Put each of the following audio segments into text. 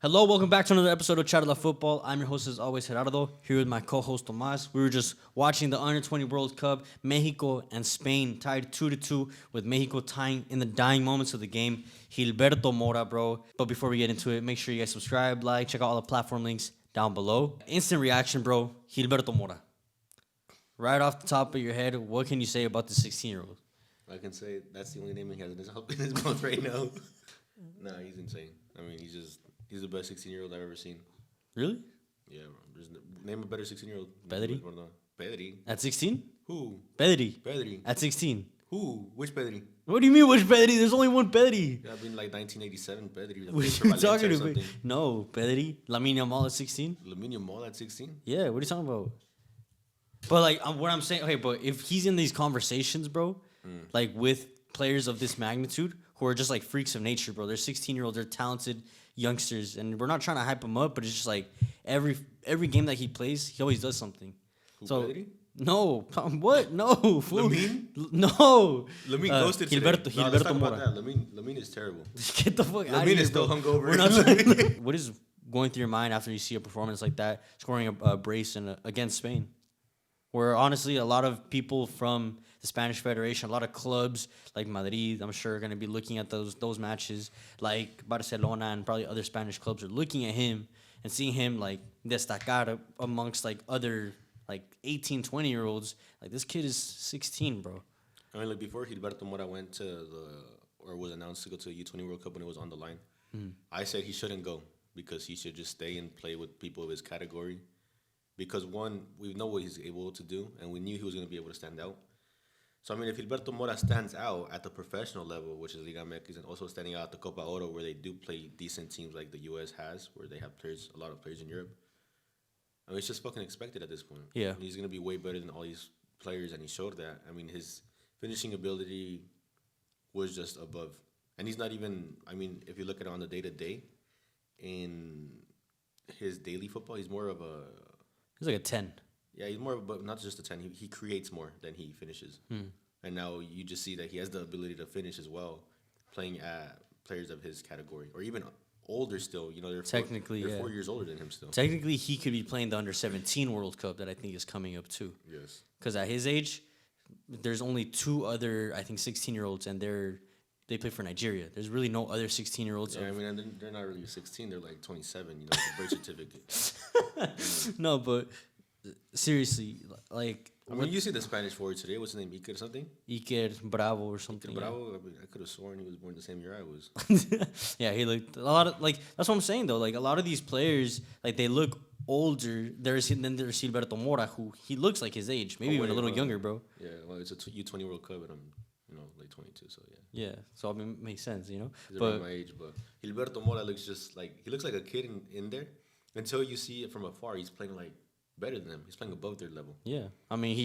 Hello, welcome back to another episode of Charla Football. I'm your host, as always, Gerardo, here with my co-host, Tomas. We were just watching the Under-20 World Cup. Mexico and Spain tied 2-2, with Mexico tying in the dying moments of the game. Gilberto Mora, bro. But before we get into it, make sure you guys subscribe, like, check out all the platform links down below. Instant reaction, bro. Gilberto Mora. Right off the top of your head, what can you say about the 16-year-old? I can say that's the only name he has in his mouth right now. Nah, he's insane. I mean, he's the best 16-year-old I've ever seen. Really? Yeah, bro. Name a better 16-year-old. Pedri? Pedri? At 16? Who? Pedri. Pedri. At 16. Who? Which Pedri? What do you mean, which Pedri? There's only one Pedri. Yeah, I mean, like 1987 Pedri. What are you talking about? No, Pedri. Lamine Yamal at 16? Lamine Yamal at 16? Yeah, what are you talking about? But, like, what I'm saying, okay, but if he's in these conversations, bro, like, with players of this magnitude who are just, like, freaks of nature, bro. They're 16-year-olds. They're talented youngsters. And we're not trying to hype him up, but it's just, like, every game that he plays, he always does something. Who, so, Pedri? No. What? No. Lamine? No. Lamine ghosted today. Gilberto Let's talk Mora. about that. Lamine is terrible. Get the fuck out of here, Lamine is bro. still hungover. We're not what is going through your mind after you see a performance like that, scoring a brace against Spain? Where, honestly, a lot of people from the Spanish Federation, a lot of clubs like Madrid, I'm sure, are going to be looking at those matches. Like Barcelona and probably other Spanish clubs are looking at him and seeing him, like, destacar amongst, like, other, like, 18, 20-year-olds. Like, this kid is 16, bro. I mean, like, before Gilberto Mora went to or was announced to go to the U20 World Cup when it was on the line, I said he shouldn't go because he should just stay and play with people of his category. Because, one, we know what he's able to do, and we knew he was going to be able to stand out. So, I mean, if Gilberto Mora stands out at the professional level, which is Liga MX, and also standing out at the Copa Oro, where they do play decent teams like the U.S. has, where they have a lot of players in Europe, I mean, it's just fucking expected at this point. Yeah. He's going to be way better than all these players, and he showed that. I mean, his finishing ability was just above. And he's not even, I mean, if you look at it on the day-to-day, in his daily football, he's more of a... He's like a 10. Yeah, he's more, but not just a 10. He creates more than he finishes. And now you just see that he has the ability to finish as well, playing at players of his category, or even older still. You know, they're 4 years older than him still. Technically, he could be playing the Under-17 World Cup that I think is coming up too. Yes. Because at his age, there's only two other, I think, 16-year-olds, and they play for Nigeria. There's really no other 16-year-olds. Yeah, I mean, and they're not really 16. They're like 27, you know, the birth certificate. No, but seriously, like... I mean, you see the Spanish forward today. What's his name? Iker something? Iker Bravo or something. Iker Bravo? I mean, I could have sworn he was born the same year I was. Yeah, he looked a lot of... Like, that's what I'm saying, though. Like, a lot of these players, like, they look older. There's Gilberto Mora, who he looks like his age. Maybe even a little younger, bro. Yeah, well, it's a U20 World Cup, and I'm, you know, like 22, so yeah. Yeah, so I mean, it makes sense, you know? He's around my age, but Gilberto Mora looks just like... He looks like a kid in there. Until you see it from afar, he's playing, like, better than them. He's playing above their level. Yeah. I mean,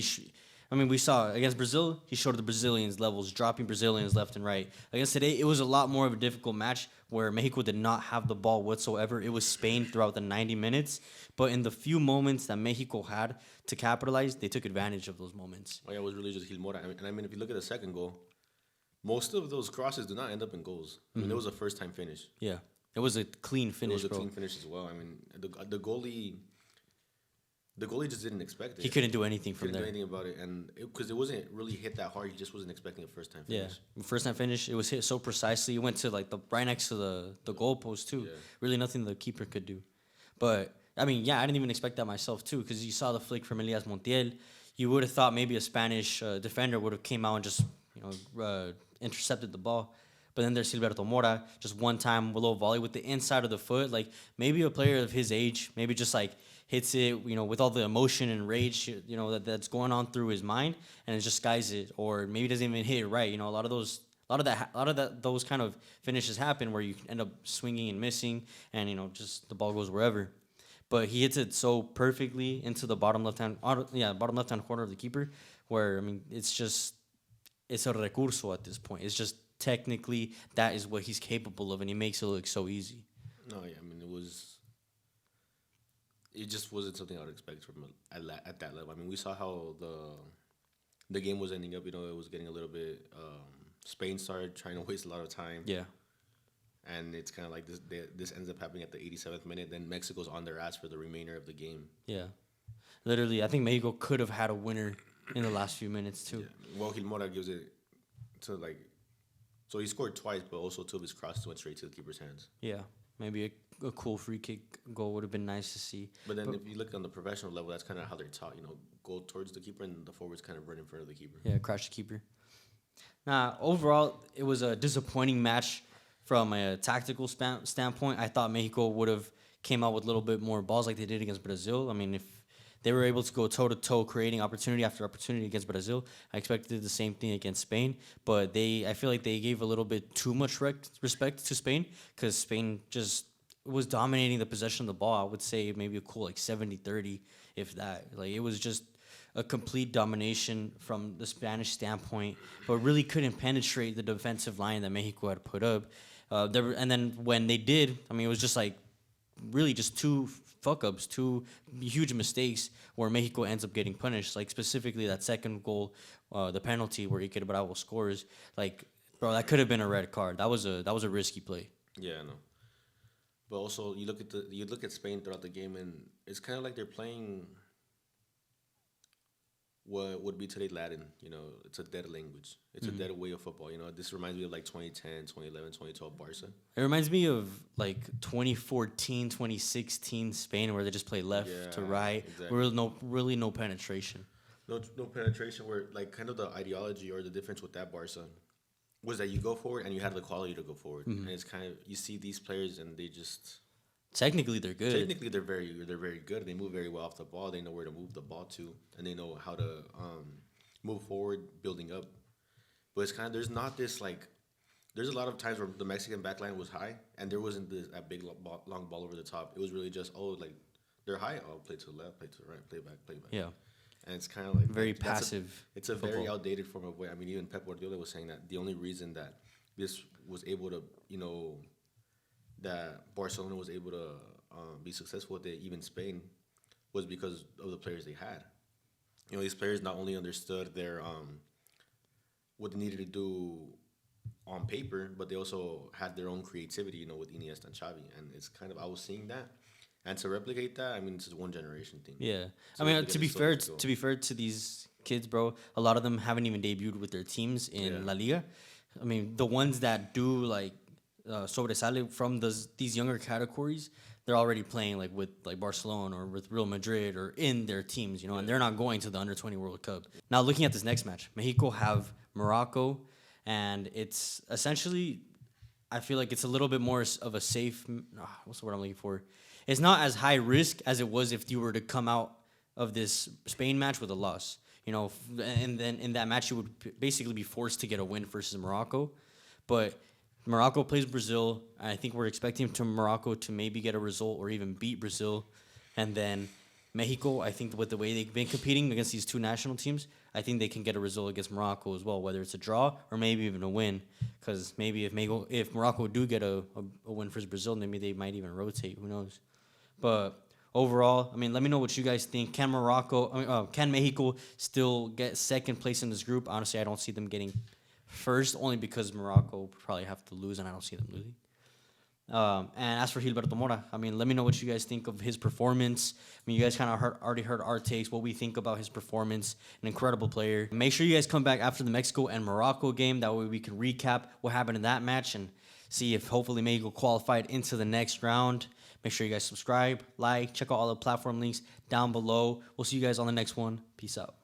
we saw against Brazil, he showed the Brazilians levels, dropping Brazilians left and right. Against today, it was a lot more of a difficult match where Mexico did not have the ball whatsoever. It was Spain throughout the 90 minutes. But in the few moments that Mexico had to capitalize, they took advantage of those moments. Oh, yeah, it was really just Gil Mora. And I mean, if you look at the second goal, most of those crosses do not end up in goals. I mean, it was a first-time finish. Yeah. It was a clean finish, It was a bro. clean finish as well. I mean, the goalie just didn't expect it. He couldn't do anything from there. Couldn't do anything about it, and because it wasn't really hit that hard, he just wasn't expecting a first-time finish. Yeah, first-time finish. It was hit so precisely. It went to like right next to the goalpost too. Yeah. Really, nothing the keeper could do. But I mean, yeah, I didn't even expect that myself too, because you saw the flick from Elias Montiel. You would have thought maybe a Spanish defender would have came out and just intercepted the ball. But then there's Gilberto Mora, just one time, a little volley with the inside of the foot. Like, maybe a player of his age, maybe just, like, hits it, you know, with all the emotion and rage, you know, that's going on through his mind, and it just skies it. Or maybe doesn't even hit it right. You know, a lot of those kind of finishes happen where you end up swinging and missing, and, you know, just the ball goes wherever. But he hits it so perfectly into the bottom left-hand corner of the keeper, where, I mean, it's a recurso at this point. It's just technically that is what he's capable of, and he makes it look so easy. No, yeah, I mean, it just wasn't something I would expect from at that level. I mean, we saw how the game was ending up. You know, it was getting a little bit. Spain started trying to waste a lot of time. Yeah. And it's kind of like this ends up happening at the 87th minute. Then Mexico's on their ass for the remainder of the game. Yeah. Literally, I think Mexico could have had a winner in the last few minutes, too. Yeah. Well, Gil Mora gives it to, like... So he scored twice, but also two of his crosses went straight to the keeper's hands. Yeah. Maybe a cool free kick goal would have been nice to see. But then if you look on the professional level, that's kind of how they're taught. Go towards the keeper and the forwards kind of run in front of the keeper. Yeah, crash the keeper. Overall, it was a disappointing match from a tactical standpoint. I thought Mexico would have came out with a little bit more balls like they did against Brazil. I mean, if they were able to go toe-to-toe creating opportunity after opportunity against Brazil, I expected the same thing against Spain. But I feel like they gave a little bit too much respect to Spain because Spain just was dominating the possession of the ball. I would say maybe a cool like 70-30, if that. Like it was just a complete domination from the Spanish standpoint, but really couldn't penetrate the defensive line that Mexico had put up. And then when they did, I mean, it was just like really just two fuck-ups, two huge mistakes where Mexico ends up getting punished. Like specifically that second goal, the penalty where Iker Bravo scores. Like, bro, that could have been a red card. That was a risky play. Yeah, I know. But also, you look at Spain throughout the game, and it's kind of like they're playing what would be today Latin. It's a dead language. It's a dead way of football. This reminds me of like 2010, 2011, 2012 Barca. It reminds me of like 2014, 2016 Spain, where they just play left to right. Exactly. Really no penetration. No penetration. Where like kind of the ideology or the difference with that Barca was that you go forward and you have the quality to go forward. And it's kind of you see these players and they just. Technically, they're good. Technically, they're very good. They move very well off the ball. They know where to move the ball to, and they know how to move forward, building up. But it's kind of there's not this like there's a lot of times where the Mexican backline was high, and there wasn't that big long ball over the top. It was really just like they're high. Oh, play to the left, play to the right, play back. Yeah, and it's kind of like very passive. It's a very outdated form of way. I mean, even Pep Guardiola was saying that the only reason that this was able to that Barcelona was able to be successful with it, even Spain, was because of the players they had. These players not only understood their what they needed to do on paper, but they also had their own creativity, with Iniesta and Xavi. And it's kind of, I was seeing that. And to replicate that, I mean, it's a one generation thing. Yeah. So I mean, to be fair to these kids, bro, a lot of them haven't even debuted with their teams in La Liga. I mean, the ones that do like sobresale from these younger categories, they're already playing like with like Barcelona or with Real Madrid or in their teams, and they're not going to the Under-20 World Cup. Now, looking at this next match, Mexico have Morocco, and it's essentially, I feel like it's a little bit more of a safe, what's the word I'm looking for? It's not as high risk as it was if you were to come out of this Spain match with a loss, and then in that match you would basically be forced to get a win versus Morocco, but Morocco plays Brazil. I think we're expecting Morocco to maybe get a result or even beat Brazil. And then Mexico, I think with the way they've been competing against these two national teams, I think they can get a result against Morocco as well, whether it's a draw or maybe even a win. Because maybe if Morocco do get a win versus Brazil, maybe they might even rotate. Who knows? But overall, I mean, let me know what you guys think. Can Mexico still get second place in this group? Honestly, I don't see them getting first, only because Morocco probably have to lose, and I don't see them losing. And as for Gilberto Mora, I mean, let me know what you guys think of his performance. I mean, you guys kind of already heard our takes, what we think about his performance. An incredible player. Make sure you guys come back after the Mexico and Morocco game. That way we can recap what happened in that match and see if hopefully Mexico qualified into the next round. Make sure you guys subscribe, like, check out all the platform links down below. We'll see you guys on the next one. Peace out.